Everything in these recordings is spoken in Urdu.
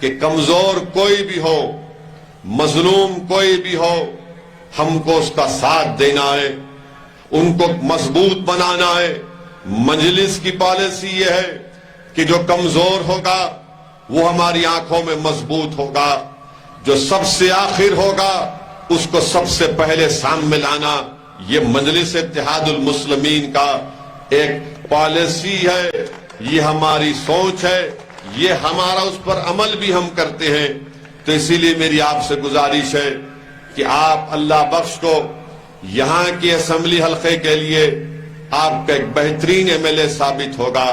کہ کمزور کوئی بھی ہو، مظلوم کوئی بھی ہو، ہم کو اس کا ساتھ دینا ہے، ان کو مضبوط بنانا ہے۔ مجلس کی پالیسی یہ ہے کہ جو کمزور ہوگا وہ ہماری آنکھوں میں مضبوط ہوگا، جو سب سے آخر ہوگا اس کو سب سے پہلے سامنے لانا۔ یہ مجلس اتحاد المسلمین کا ایک پالیسی ہے، یہ ہماری سوچ ہے، یہ ہمارا اس پر عمل بھی ہم کرتے ہیں۔ تو اسی لیے میری آپ سے گزارش ہے کہ آپ اللہ بخش کو یہاں کی اسمبلی حلقے کے لیے آپ کا ایک بہترین ایم ایل اے ثابت ہوگا۔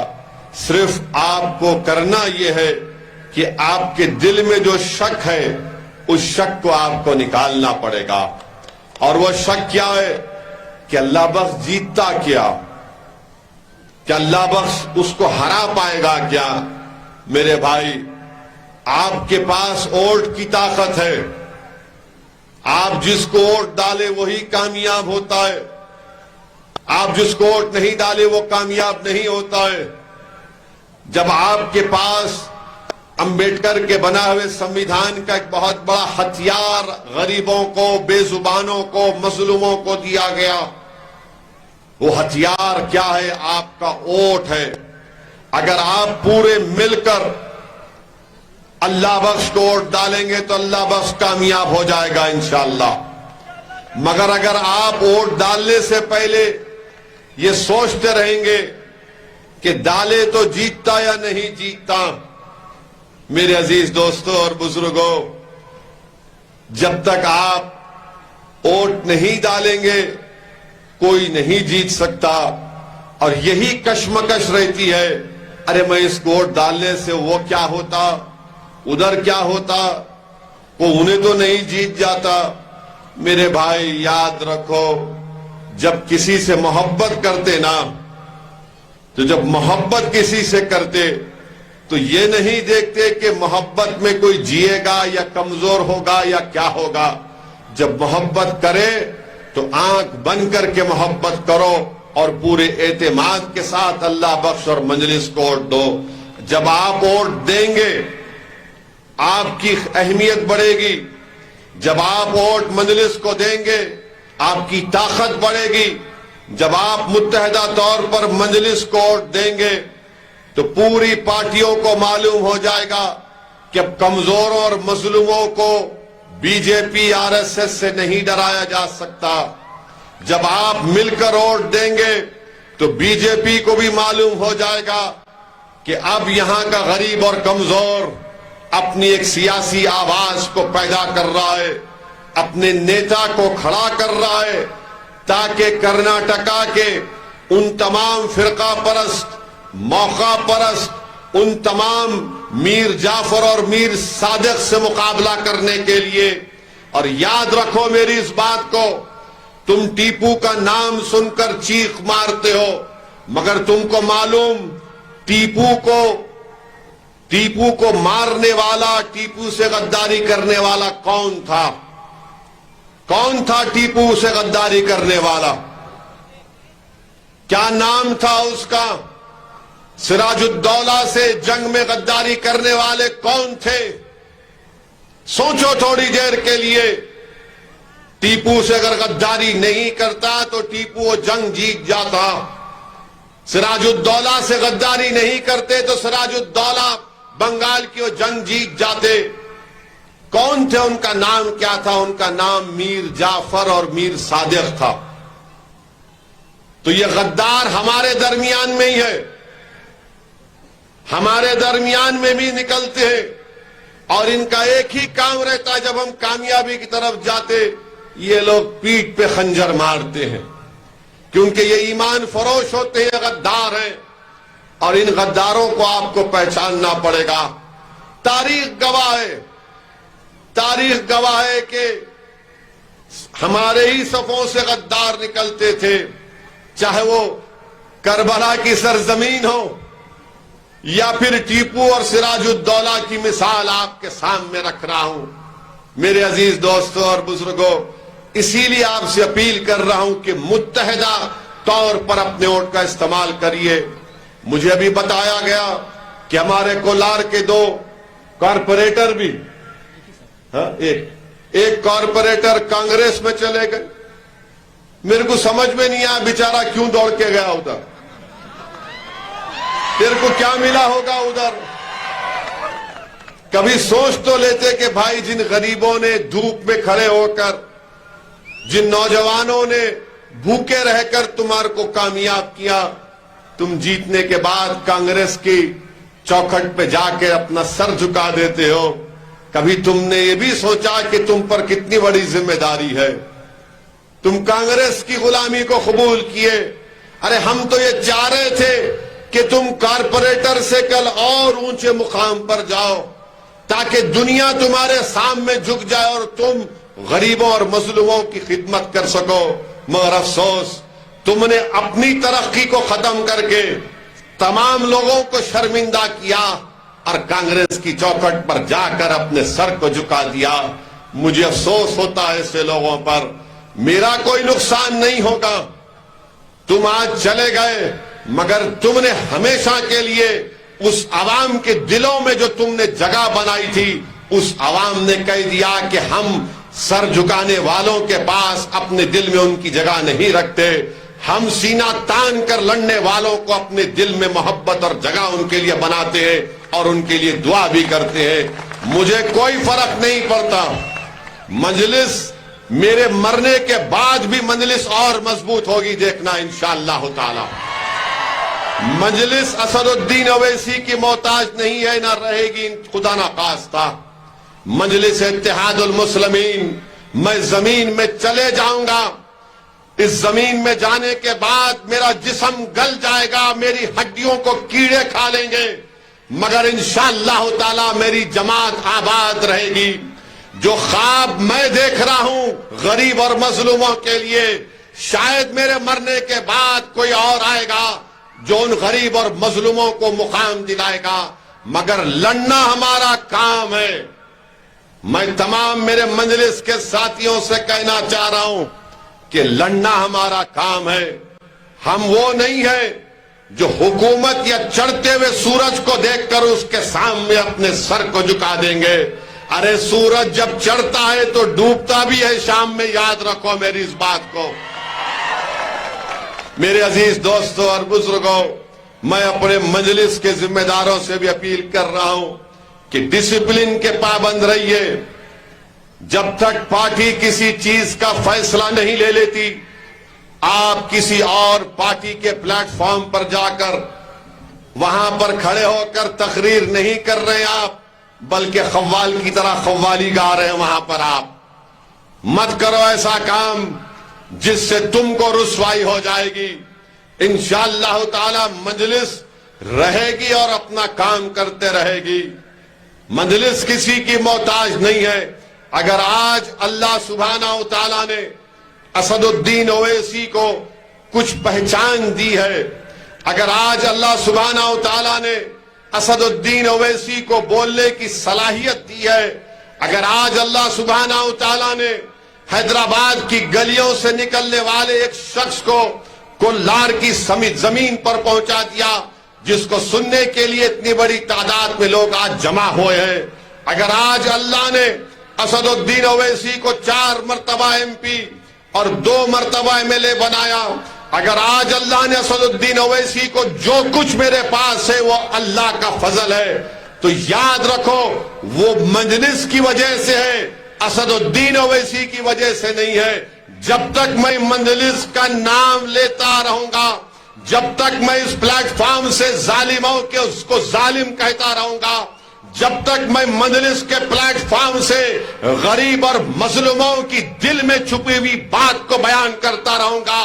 صرف آپ کو کرنا یہ ہے کہ آپ کے دل میں جو شک ہے اس شک کو آپ کو نکالنا پڑے گا، اور وہ شک کیا ہے کہ اللہ بخش جیتتا کیا، کہ اللہ بخش اس کو ہرا پائے گا کیا۔ میرے بھائی، آپ کے پاس ووٹ کی طاقت ہے، آپ جس کو ووٹ ڈالے وہی کامیاب ہوتا ہے، آپ جس کو ووٹ نہیں ڈالے وہ کامیاب نہیں ہوتا ہے۔ جب آپ کے پاس امبیڈکر کے بنا ہوئے سمویدھان کا ایک بہت بڑا ہتھیار غریبوں کو، بے زبانوں کو، مظلوموں کو دیا گیا، وہ ہتھیار کیا ہے؟ آپ کا ووٹ ہے۔ اگر آپ پورے مل کر اللہ بخش کو ووٹ ڈالیں گے تو اللہ بخش کامیاب ہو جائے گا انشاءاللہ۔ مگر اگر آپ ووٹ ڈالنے سے پہلے یہ سوچتے رہیں گے کہ ڈالے تو جیتتا یا نہیں جیتتا، میرے عزیز دوستوں اور بزرگوں، جب تک آپ ووٹ نہیں ڈالیں گے کوئی نہیں جیت سکتا۔ اور یہی کشمکش رہتی ہے، ارے میں اس کو ووٹ ڈالنے سے وہ کیا ہوتا، ادھر کیا ہوتا، وہ انہیں تو نہیں جیت جاتا۔ میرے بھائی یاد رکھو، جب کسی سے محبت کرتے نا، تو جب محبت کسی سے کرتے تو یہ نہیں دیکھتے کہ محبت میں کوئی جیے گا یا کمزور ہوگا یا کیا ہوگا۔ جب محبت کرے تو آنکھ بند کر کے محبت کرو اور پورے اعتماد کے ساتھ اللہ بخش اور مجلس کو ووٹ دو۔ جب آپ ووٹ دیں گے آپ کی اہمیت بڑھے گی، جب آپ ووٹ مجلس کو دیں گے آپ کی طاقت بڑھے گی، جب آپ متحدہ طور پر مجلس کو ووٹ دیں گے تو پوری پارٹیوں کو معلوم ہو جائے گا کہ اب کمزوروں اور مظلوموں کو B J P R S S سے نہیں ڈرایا جا سکتا۔ جب آپ مل کر ووٹ دیں گے تو بی جے پی کو بھی معلوم ہو جائے گا کہ اب یہاں کا غریب اور کمزور اپنی ایک سیاسی آواز کو پیدا کر رہا ہے، اپنے نیتا کو کھڑا کر رہا ہے، تاکہ کرناٹکا کے ان تمام فرقہ پرست، موقع پرست، ان تمام میر جعفر اور میر صادق سے مقابلہ کرنے کے لیے۔ اور یاد رکھو میری اس بات کو، تم ٹیپو کا نام سن کر چیخ مارتے ہو، مگر تم کو معلوم ٹیپو کو مارنے والا، ٹیپو سے غداری کرنے والا کون تھا؟ کون تھا ٹیپو سے غداری کرنے والا؟ کیا نام تھا اس کا؟ سراج الدولہ سے جنگ میں غداری کرنے والے کون تھے؟ سوچو تھوڑی دیر کے لیے۔ ٹیپو سے اگر غداری نہیں کرتا تو ٹیپو وہ جنگ جیت جاتا۔ سراج الدولہ سے غداری نہیں کرتے تو سراج الدولہ بنگال کی وہ جنگ جیت جاتے۔ کون تھے؟ ان کا نام کیا تھا؟ ان کا نام میر جعفر اور میر صادق تھا۔ تو یہ غدار ہمارے درمیان میں ہی ہے، ہمارے درمیان میں بھی نکلتے ہیں، اور ان کا ایک ہی کام رہتا ہے، جب ہم کامیابی کی طرف جاتے یہ لوگ پیٹھ پہ خنجر مارتے ہیں، کیونکہ یہ ایمان فروش ہوتے ہیں، غدار ہیں، اور ان غداروں کو آپ کو پہچاننا پڑے گا۔ تاریخ گواہ ہے، تاریخ گواہ ہے کہ ہمارے ہی صفوں سے غدار نکلتے تھے، چاہے وہ کربلا کی سرزمین ہو یا پھر ٹیپو اور سراج الدولہ کی مثال آپ کے سامنے رکھ رہا ہوں۔ میرے عزیز دوستوں اور بزرگوں، اسی لیے آپ سے اپیل کر رہا ہوں کہ متحدہ طور پر اپنے ووٹ کا استعمال کریے۔ مجھے ابھی بتایا گیا کہ ہمارے کولار کے دو کارپوریٹر بھی ایک کارپوریٹر کانگریس میں چلے گئے. میرے کو سمجھ میں نہیں آیا بیچارہ کیوں دوڑ کے گیا ادھر. تیرے کو کیا ملا ہوگا ادھر؟ کبھی سوچ تو لیتے کہ بھائی جن غریبوں نے دھوپ میں کھڑے ہو کر، جن نوجوانوں نے بھوکے رہ کر تمہارے کو کامیاب کیا، تم جیتنے کے بعد کانگریس کی چوکھٹ پہ جا کے اپنا سر جھکا دیتے ہو. کبھی تم نے یہ بھی سوچا کہ تم پر کتنی بڑی ذمہ داری ہے؟ تم کانگریس کی غلامی کو قبول کیے. ارے ہم تو یہ چاہ رہے تھے کہ تم کارپوریٹر سے کل اور اونچے مقام پر جاؤ تاکہ دنیا تمہارے سامنے جھک جائے اور تم غریبوں اور مظلوموں کی خدمت کر سکو. مگر افسوس تم نے اپنی ترقی کو ختم کر کے تمام لوگوں کو شرمندہ کیا اور کانگریس کی چوکھٹ پر جا کر اپنے سر کو جھکا دیا. مجھے افسوس ہوتا ہے ایسے لوگوں پر. میرا کوئی نقصان نہیں ہوگا. تم آج چلے گئے مگر تم نے ہمیشہ کے لیے اس عوام کے دلوں میں جو تم نے جگہ بنائی تھی، اس عوام نے کہہ دیا کہ ہم سر جھکانے والوں کے پاس اپنے دل میں ان کی جگہ نہیں رکھتے. ہم سینہ تان کر لڑنے والوں کو اپنے دل میں محبت اور جگہ ان کے لیے بناتے ہیں اور ان کے لیے دعا بھی کرتے ہیں. مجھے کوئی فرق نہیں پڑتا. مجلس میرے مرنے کے بعد بھی مجلس اور مضبوط ہوگی، دیکھنا انشاءاللہ تعالی. مجلس اسد الدین اویسی کی محتاج نہیں ہے، نہ رہے گی خدا نہ خواستہ. مجلس اتحاد المسلمین. میں زمین میں چلے جاؤں گا. اس زمین میں جانے کے بعد میرا جسم گل جائے گا، میری ہڈیوں کو کیڑے کھا لیں گے، مگر انشاءاللہ تعالی میری جماعت آباد رہے گی. جو خواب میں دیکھ رہا ہوں غریب اور مظلوموں کے لیے، شاید میرے مرنے کے بعد کوئی اور آئے گا جو ان غریب اور مظلوموں کو مقام دلائے گا. مگر لڑنا ہمارا کام ہے. میں تمام میرے مجلس کے ساتھیوں سے کہنا چاہ رہا ہوں کہ لڑنا ہمارا کام ہے. ہم وہ نہیں ہیں جو حکومت یا چڑھتے ہوئے سورج کو دیکھ کر اس کے سامنے اپنے سر کو جھکا دیں گے. ارے سورج جب چڑھتا ہے تو ڈوبتا بھی ہے شام میں، یاد رکھو میری اس بات کو. میرے عزیز دوستوں اور بزرگوں، میں اپنے مجلس کے ذمہ داروں سے بھی اپیل کر رہا ہوں کہ ڈسپلن کے پابند رہیے. جب تک پارٹی کسی چیز کا فیصلہ نہیں لے لیتی، آپ کسی اور پارٹی کے پلیٹ فارم پر جا کر وہاں پر کھڑے ہو کر تقریر نہیں کر رہے آپ، بلکہ قوال کی طرح قوالی گا رہے ہیں. وہاں پر آپ مت کرو ایسا کام جس سے تم کو رسوائی ہو جائے گی. انشاءاللہ تعالی مجلس رہے گی اور اپنا کام کرتے رہے گی. مجلس کسی کی محتاج نہیں ہے. اگر آج اللہ سبحانہ و تعالی نے اسد الدین اویسی کو کچھ پہچان دی ہے، اگر آج اللہ سبحانہ و تعالی نے اسد الدین اویسی کو بولنے کی صلاحیت دی ہے، اگر آج اللہ سبحانہ و تعالی نے حیدرآباد کی گلیوں سے نکلنے والے ایک شخص کو کولار کی زمین پر پہنچا دیا جس کو سننے کے لیے اتنی بڑی تعداد میں لوگ آج جمع ہوئے ہیں، اگر آج اللہ نے اسد الدین اویسی کو 4 مرتبہ ایم پی اور 2 مرتبہ ایم ایل اے بنایا، اگر آج اللہ نے اسد الدین اویسی کو جو کچھ میرے پاس ہے وہ اللہ کا فضل ہے، تو یاد رکھو وہ مجلس کی وجہ سے ہے، اسد الدین اویسی کی وجہ سے نہیں ہے. جب تک میں مجلس کا نام لیتا رہوں گا، جب تک میں اس پلیٹ فارم سے ظالموں کے اس کو ظالم کہتا رہوں گا، جب تک میں مجلس کے پلیٹ فارم سے غریب اور مظلوموں کی دل میں چھپی ہوئی بات کو بیان کرتا رہوں گا،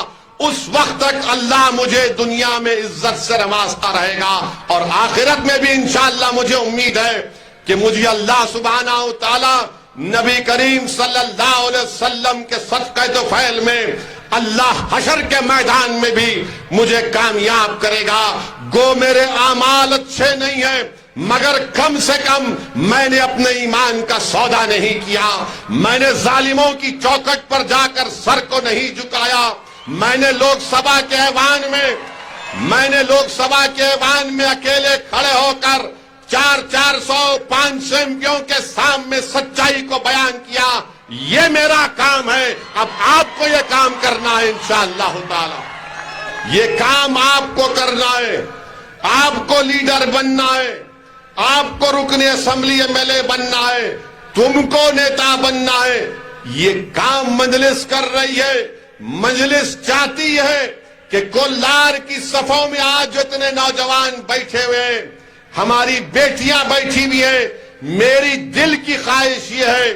اس وقت تک اللہ مجھے دنیا میں عزت سے نوازتا رہے گا اور آخرت میں بھی انشاءاللہ مجھے امید ہے کہ مجھے اللہ سبحانہ و تعالی نبی کریم صلی اللہ علیہ وسلم کے صدقہ طفیل میں اللہ حشر کے میدان میں بھی مجھے کامیاب کرے گا. گو میرے اعمال اچھے نہیں ہیں مگر کم سے کم میں نے اپنے ایمان کا سودا نہیں کیا، میں نے ظالموں کی چوکھٹ پر جا کر سر کو نہیں جھکایا، میں نے لوک سبھا کے ایوان میں اکیلے کھڑے ہو کر 400 500 MPوں کے سامنے سچائی کو بیان کیا. یہ میرا کام ہے. اب آپ کو یہ کام کرنا ہے انشاءاللہ تعالی. یہ کام آپ کو کرنا ہے. آپ کو لیڈر بننا ہے. آپ کو رکن اسمبلی MLA بننا ہے. تم کو نیتا بننا ہے. یہ کام مجلس کر رہی ہے. مجلس چاہتی ہے کہ کولار کی صفوں میں آج اتنے نوجوان بیٹھے ہوئے ہیں, ہماری بیٹیاں بیٹھی بھی ہیں. میری دل کی خواہش یہ ہے,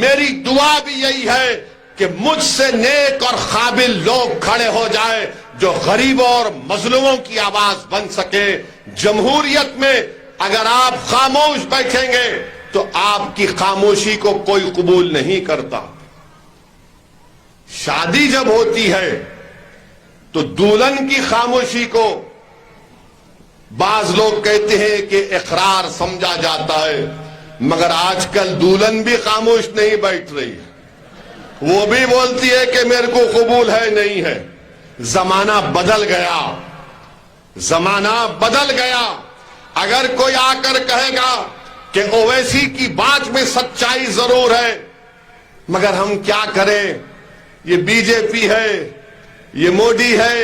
میری دعا بھی یہی ہے کہ مجھ سے نیک اور قابل لوگ کھڑے ہو جائے جو غریبوں اور مظلوموں کی آواز بن سکے. جمہوریت میں اگر آپ خاموش بیٹھیں گے تو آپ کی خاموشی کو کوئی قبول نہیں کرتا. شادی جب ہوتی ہے تو دلہن کی خاموشی کو بعض لوگ کہتے ہیں کہ اقرار سمجھا جاتا ہے, مگر آج کل دلہن بھی خاموش نہیں بیٹھ رہی ہے. وہ بھی بولتی ہے کہ میرے کو قبول ہے نہیں ہے. زمانہ بدل گیا. زمانہ بدل گیا. اگر کوئی آ کر کہے گا کہ اویسی کی بات میں سچائی ضرور ہے, مگر ہم کیا کریں, یہ BJP ہے, یہ مودی ہے,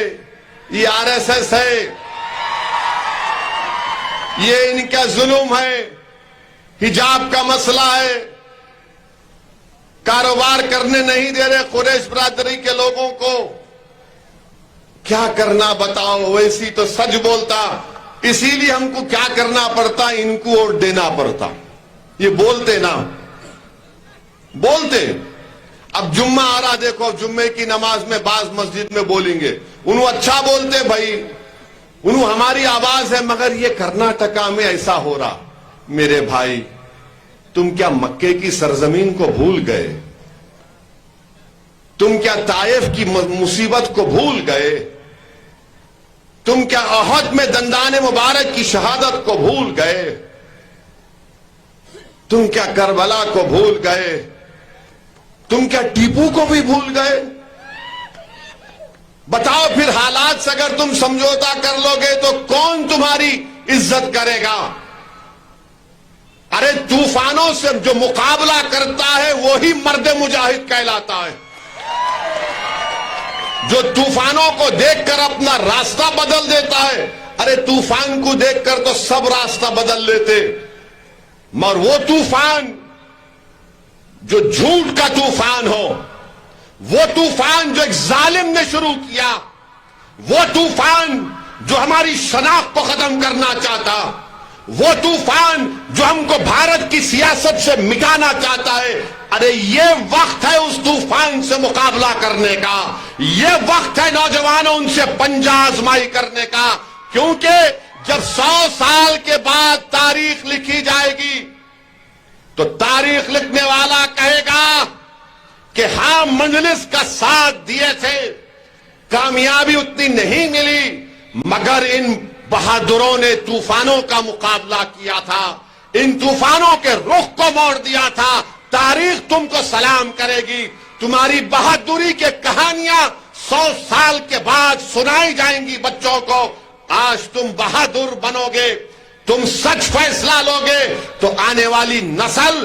یہ RSS ہے, یہ ان کا ظلم ہے, حجاب کا مسئلہ ہے, کاروبار کرنے نہیں دے رہے قریش برادری کے لوگوں کو, کیا کرنا بتاؤ. ویسی تو سچ بولتا, اسی لیے ہم کو کیا کرنا پڑتا, ان کو ووٹ دینا پڑتا. یہ بولتے نا, بولتے. اب جمعہ آ رہا, دیکھو جمعے کی نماز میں بعض مسجد میں بولیں گے, انہوں اچھا بولتے بھائی, انہوں ہماری آواز ہے, مگر یہ کرناٹکا میں ایسا ہو رہا. میرے بھائی, تم کیا مکے کی سرزمین کو بھول گئے؟ تم کیا طائف کی مصیبت کو بھول گئے؟ تم کیا احد میں دندان مبارک کی شہادت کو بھول گئے؟ تم کیا کربلا کو بھول گئے؟ تم کیا ٹیپو کو بھی بھول گئے؟ بتاؤ پھر حالات سے اگر تم سمجھوتا کر لو گے تو کون تمہاری عزت کرے گا؟ ارے طوفانوں سے جو مقابلہ کرتا ہے وہی مرد مجاہد کہلاتا ہے. جو طوفانوں کو دیکھ کر اپنا راستہ بدل دیتا ہے, ارے طوفان کو دیکھ کر تو سب راستہ بدل لیتے, مگر وہ طوفان جو جھوٹ کا طوفان ہو, وہ طوفان جو ایک ظالم نے شروع کیا, وہ طوفان جو ہماری شناخت کو ختم کرنا چاہتا, وہ طوفان جو ہم کو بھارت کی سیاست سے مٹانا چاہتا ہے, ارے یہ وقت ہے اس طوفان سے مقابلہ کرنے کا. یہ وقت ہے نوجوانوں ان سے پنجہ آزمائی کرنے کا, کیونکہ جب 100 سال کے بعد تاریخ لکھی جائے گی تو تاریخ لکھنے والا کہے گا کہ ہاں مجلس کا ساتھ دیے تھے, کامیابی اتنی نہیں ملی, مگر ان بہادروں نے طوفانوں کا مقابلہ کیا تھا, ان طوفانوں کے رخ کو موڑ دیا تھا. تاریخ تم کو سلام کرے گی. تمہاری بہادری کے کہانیاں 100 سال کے بعد سنائی جائیں گی بچوں کو. آج تم بہادر بنو گے, تم سچ فیصلہ لو گے تو آنے والی نسل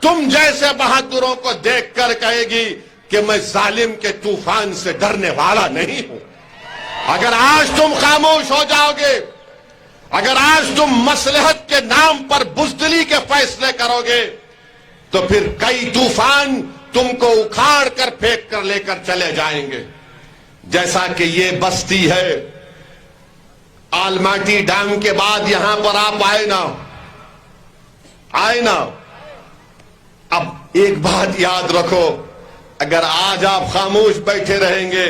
تم جیسے بہادروں کو دیکھ کر کہے گی کہ میں ظالم کے طوفان سے ڈرنے والا نہیں ہوں. اگر آج تم خاموش ہو جاؤ گے, اگر آج تم مصلحت کے نام پر بزدلی کے فیصلے کرو گے, تو پھر کئی طوفان تم کو اکھاڑ کر پھینک کر لے کر چلے جائیں گے. جیسا کہ یہ بستی ہے, آلماٹی ڈیم کے بعد یہاں پر آپ آئے نا. اب ایک بات یاد رکھو, اگر آج آپ خاموش بیٹھے رہیں گے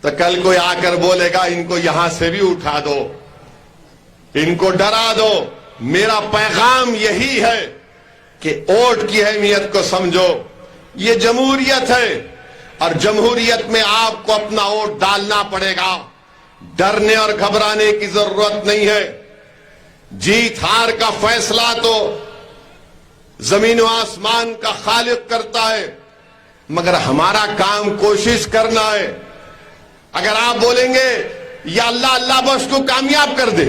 تو کل کوئی آ کر بولے گا ان کو یہاں سے بھی اٹھا دو, ان کو ڈرا دو. میرا پیغام یہی ہے کہ ووٹ کی اہمیت کو سمجھو. یہ جمہوریت ہے اور جمہوریت میں آپ کو اپنا ووٹ ڈالنا پڑے گا. ڈرنے اور گھبرانے کی ضرورت نہیں ہے. جیت ہار کا فیصلہ تو زمین و آسمان کا خالق کرتا ہے, مگر ہمارا کام کوشش کرنا ہے. اگر آپ بولیں گے یا اللہ اللہ بس کو کامیاب کر دے,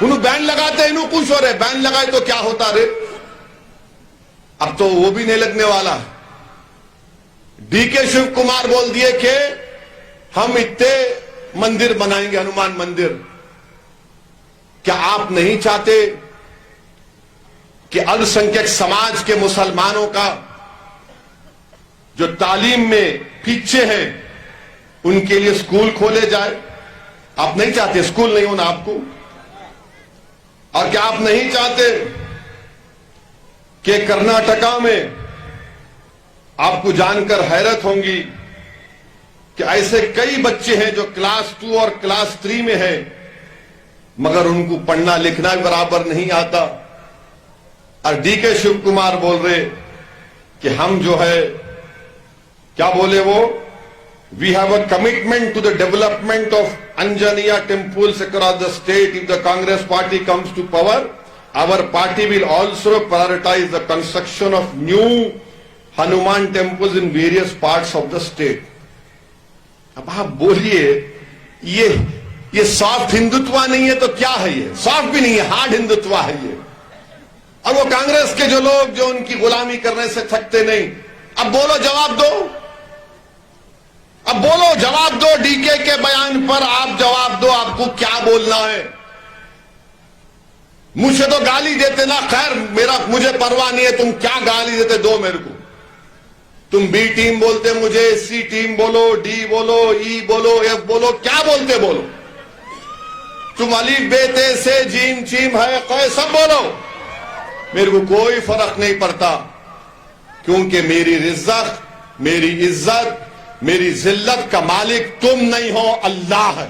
انہوں بین لگاتے انہوں خوش ہو رہے, بین لگائے تو کیا ہوتا رے, اب تو وہ بھی نہیں لگنے والا. ڈی کے شیو کمار بول دیے کہ ہم اتنے مندر بنائیں گے, ہنومان مندر. کیا آپ نہیں چاہتے کہ السنکھیک سماج کے مسلمانوں کا جو تعلیم میں پیچھے ہیں ان کے لیے سکول کھولے جائے؟ آپ نہیں چاہتے سکول نہیں ہونا آپ کو؟ اور کیا آپ نہیں چاہتے کہ کرناٹکا میں, آپ کو جان کر حیرت ہوں گی کہ ایسے کئی بچے ہیں جو کلاس 2 اور کلاس 3 میں ہیں مگر ان کو پڑھنا لکھنا بھی برابر نہیں آتا, اور ڈی کے شیو کمار بول رہے کہ ہم جو ہے کیا بولے وہ, we have a commitment to the development of Anjaneya temples across the state. If the Congress party comes to power, our party will also prioritize the construction of new Hanuman temples in various parts of the state. اب آپ بولیے یہ سافٹ ہندوتوا نہیں ہے تو کیا ہے؟ یہ سافٹ بھی نہیں ہے, ہارڈ ہندوتوا ہے یہ. اور وہ کانگریس کے جو لوگ جو ان کی غلامی کرنے سے تھکتے نہیں, اب بولو جواب دو, اب بولو جواب دو ڈی کے بیان پر, آپ جواب دو, آپ کو کیا بولنا ہے؟ مجھے تو گالی دیتے نا, خیر مجھے پرواہ نہیں ہے, تم کیا گالی دیتے دو میرے کو. تم بی ٹیم بولتے مجھے, سی ٹیم بولو, ڈی بولو, ای بولو, ایف بولو, کیا بولتے بولو. تم الف بے تے سے جیم چیم ہے قے سب بولو, میرے کو کوئی فرق نہیں پڑتا, کیونکہ میری رزق, میری عزت, میری ذلت کا مالک تم نہیں ہو, اللہ ہے.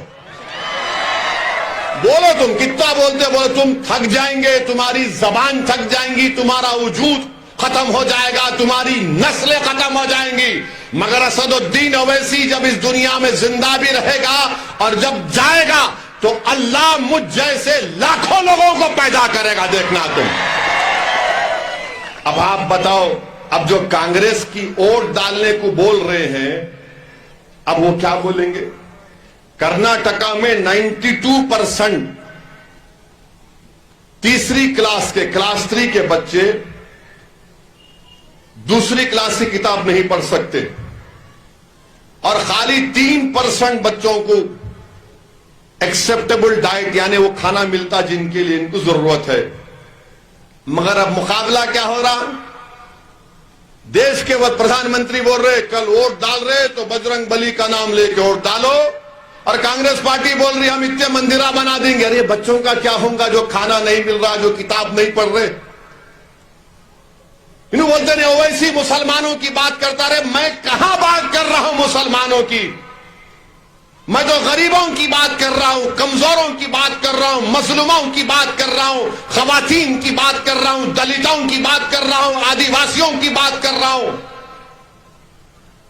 بولو تم کتنا بولتے بولو, تم تھک جائیں گے, تمہاری زبان تھک جائیں گی, تمہارا وجود ختم ہو جائے گا, تمہاری نسلیں ختم ہو جائیں گی, مگر اسد الدین اویسی جب اس دنیا میں زندہ بھی رہے گا اور جب جائے گا تو اللہ مجھ جیسے لاکھوں لوگوں کو پیدا کرے گا, دیکھنا تم. اب آپ بتاؤ, اب جو کانگریس کی ووٹ ڈالنے کو بول رہے ہیں اب وہ کیا بولیں گے؟ کرناٹکا میں 92% تیسری کلاس کے, کلاس 3 کے بچے دوسری کلاس کی کتاب نہیں پڑھ سکتے, اور خالی 3% بچوں کو ایکسپٹیبل ڈائٹ یعنی وہ کھانا ملتا جن کے لیے ان کو ضرورت ہے. مگر اب مقابلہ کیا ہو رہا, دیش کے وہ پردھان منتری بول رہے کل ووٹ ڈال رہے تو بجرنگ بلی کا نام لے کے ووٹ ڈالو, اور کانگریس پارٹی بول رہی ہم اتنے مندرہ بنا دیں گے. ارے بچوں کا کیا ہوگا جو کھانا نہیں مل رہا, جو کتاب نہیں پڑھ رہے؟ انہوں بولتے نہیں اویسی مسلمانوں کی بات کرتا رہے, میں کہاں بات کر رہا ہوں مسلمانوں کی, میں تو غریبوں کی بات کر رہا ہوں, کمزوروں کی بات کر رہا ہوں, مظلوموں کی بات کر رہا ہوں, خواتین کی بات کر رہا ہوں, دلتوں کی بات کر رہا ہوں, آدیواسیوں کی بات کر رہا ہوں.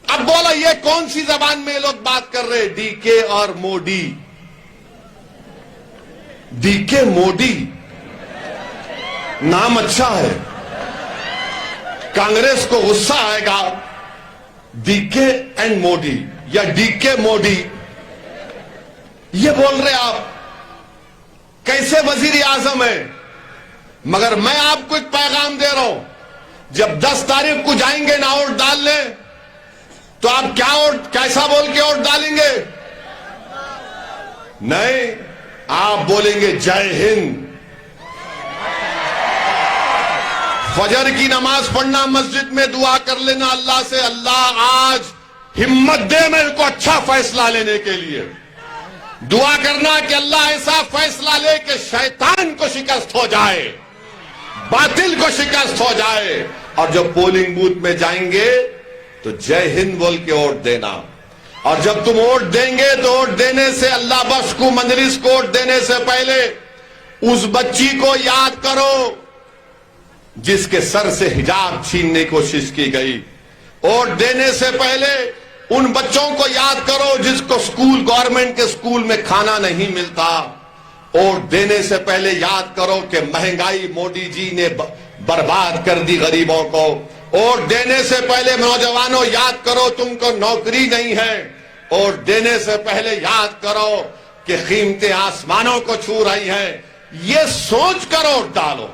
اب بولا یہ کون سی زبان میں لوگ بات کر رہے؟ ڈی کے اور موڈی. ڈی کے موڈی نام اچھا ہے, کانگریس کو غصہ آئے گا ڈی کے اینڈ موڈی یا ڈی کے موڈی یہ بول رہے آپ, کیسے وزیر اعظم ہے؟ مگر میں آپ کو ایک پیغام دے رہا ہوں, جب 10 تاریخ کو جائیں گے نا ووٹ ڈالنے تو آپ کیا ووٹ کیسا بول کے ووٹ ڈالیں گے؟ نہیں, آپ بولیں گے جے ہند. فجر کی نماز پڑھنا, مسجد میں دعا کر لینا اللہ سے, اللہ آج ہمت دے میرے کو اچھا فیصلہ لینے کے لیے. دعا کرنا کہ اللہ ایسا فیصلہ لے کہ شیطان کو شکست ہو جائے, باطل کو شکست ہو جائے. اور جب پولنگ بوتھ میں جائیں گے تو جے ہند بول کے ووٹ دینا, اور جب تم ووٹ دیں گے تو ووٹ دینے سے, اللہ بخش کو مجلس کو ووٹ دینے سے پہلے اس بچی کو یاد کرو جس کے سر سے حجاب چھیننے کی کوشش کی گئی. ووٹ دینے سے پہلے ان بچوں کو یاد کرو جس کو گورنمنٹ کے سکول میں کھانا نہیں ملتا. ووٹ دینے سے پہلے یاد کرو کہ مہنگائی موڈی جی نے برباد کر دی غریبوں کو. ووٹ دینے سے پہلے نوجوانوں یاد کرو تم کو نوکری نہیں ہے. ووٹ دینے سے پہلے یاد کرو کہ قیمتیں آسمانوں کو چھو رہی ہیں. یہ سوچ کر ووٹ ڈالو،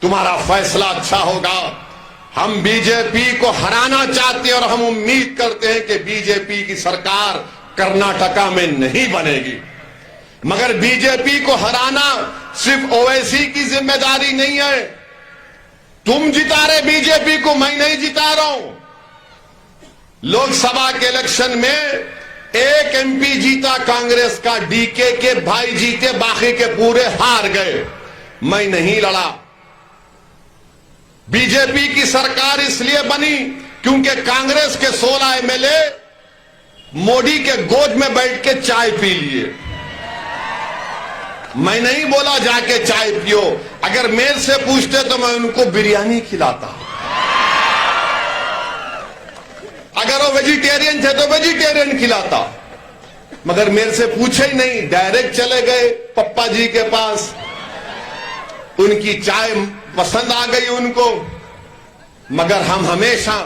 تمہارا فیصلہ اچھا ہوگا۔ ہم بی جے پی کو ہرانا چاہتے ہیں اور ہم امید کرتے ہیں کہ بی جے پی کی سرکار کرناٹکا میں نہیں بنے گی، مگر بی جے پی کو ہرانا صرف اویسی کی ذمہ داری نہیں ہے۔ تم جتا رہے بی جے پی کو، میں نہیں جتا رہا ہوں۔ لوک سبھا کے الیکشن میں ایک ایم پی جیتا کانگریس کا، ڈی کے بھائی جیتے، باقی کے پورے ہار گئے، میں نہیں لڑا۔ بی جے پی کی سرکار اس لیے بنی کیونکہ کانگریس کے 16 ایم ایل اے موڈی کے گود میں بیٹھ کے چائے پی لیے۔ میں نہیں بولا جا کے چائے پیو، اگر میرے سے پوچھتے تو میں ان کو بریانی کھلاتا، اگر وہ ویجیٹیرین تھے تو ویجیٹیرین کھلاتا، مگر میرے سے پوچھے ہی نہیں، ڈائریکٹ چلے گئے پپا جی کے پاس۔ ان کی چائے پسند آ گئی ان کو، مگر ہم ہمیشہ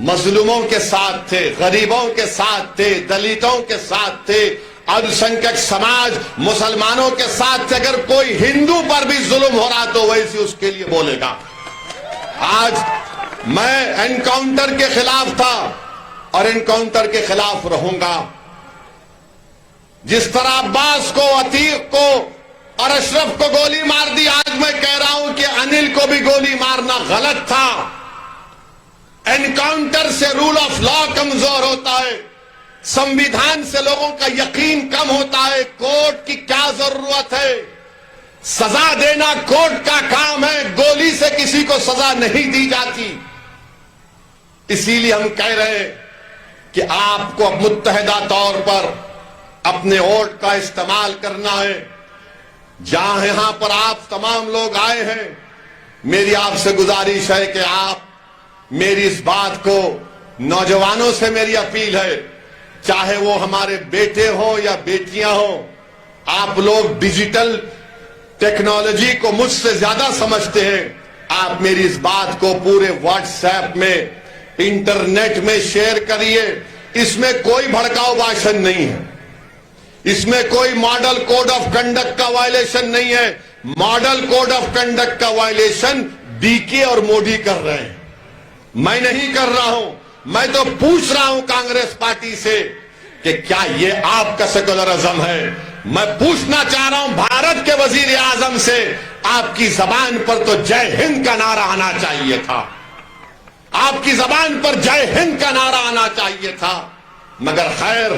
مظلوموں کے ساتھ تھے، غریبوں کے ساتھ تھے، دلتوں کے ساتھ تھے، الپسنکھیک سماج مسلمانوں کے ساتھ تھے۔ اگر کوئی ہندو پر بھی ظلم ہو رہا تو ویسے اس کے لیے بولے گا۔ آج میں انکاؤنٹر کے خلاف تھا اور انکاؤنٹر کے خلاف رہوں گا۔ جس طرح عباس کو، عتیق کو اور اشرف کو گولی مار دی، آج میں کہہ رہا ہوں کہ انل کو بھی گولی مارنا غلط تھا۔ انکاؤنٹر سے رول آف لا کمزور ہوتا ہے، سمویدھان سے لوگوں کا یقین کم ہوتا ہے۔ کورٹ کی کیا ضرورت ہے؟ سزا دینا کورٹ کا کام ہے، گولی سے کسی کو سزا نہیں دی جاتی۔ اسی لیے ہم کہہ رہے ہیں کہ آپ کو متحدہ طور پر اپنے ووٹ کا استعمال کرنا ہے۔ جہاں پر آپ تمام لوگ آئے ہیں، میری آپ سے گزارش ہے کہ آپ میری اس بات کو، نوجوانوں سے میری اپیل ہے، چاہے وہ ہمارے بیٹے ہوں یا بیٹیاں ہوں، آپ لوگ ڈیجیٹل ٹیکنالوجی کو مجھ سے زیادہ سمجھتے ہیں، آپ میری اس بات کو پورے واٹس ایپ میں، انٹرنیٹ میں شیئر کریے۔ اس میں کوئی بھڑکاؤ بھاشن نہیں ہے، اس میں کوئی ماڈل کوڈ آف کنڈکٹ کا وائلیشن نہیں ہے۔ ماڈل کوڈ آف کنڈکٹ کا وائلیشن ڈی کے اور موڈی کر رہے ہیں، میں نہیں کر رہا ہوں۔ میں تو پوچھ رہا ہوں کانگریس پارٹی سے کہ کیا یہ آپ کا سیکولرزم ہے؟ میں پوچھنا چاہ رہا ہوں بھارت کے وزیر اعظم سے، آپ کی زبان پر تو جے ہند کا نعرہ آنا چاہیے تھا، آپ کی زبان پر جے ہند کا نعرہ آنا چاہیے تھا، مگر خیر،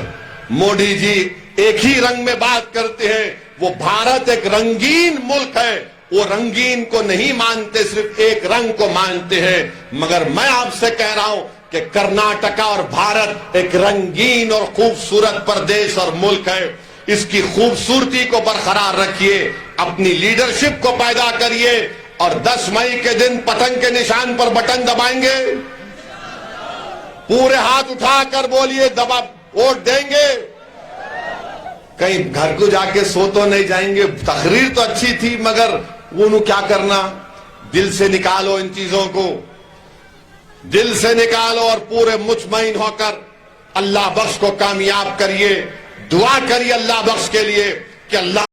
موڈی جی ایک ہی رنگ میں بات کرتے ہیں۔ وہ بھارت ایک رنگین ملک ہے، وہ رنگین کو نہیں مانتے، صرف ایک رنگ کو مانتے ہیں۔ مگر میں آپ سے کہہ رہا ہوں کہ کرناٹکا اور بھارت ایک رنگین اور خوبصورت پردیش اور ملک ہے۔ اس کی خوبصورتی کو برقرار رکھیے، اپنی لیڈرشپ کو پیدا کریے، اور 10 مئی کے دن پتنگ کے نشان پر بٹن دبائیں گے، پورے ہاتھ اٹھا کر بولیے دبا ووٹ دیں گے۔ کہیں گھر کو جا کے سو تو نہیں جائیں گے؟ تقریر تو اچھی تھی مگر انہوں کیا کرنا، دل سے نکالو ان چیزوں کو، دل سے نکالو اور پورے مطمئن ہو کر اللہ بخش کو کامیاب کریے۔ دعا کریے اللہ بخش کے لیے کہ اللہ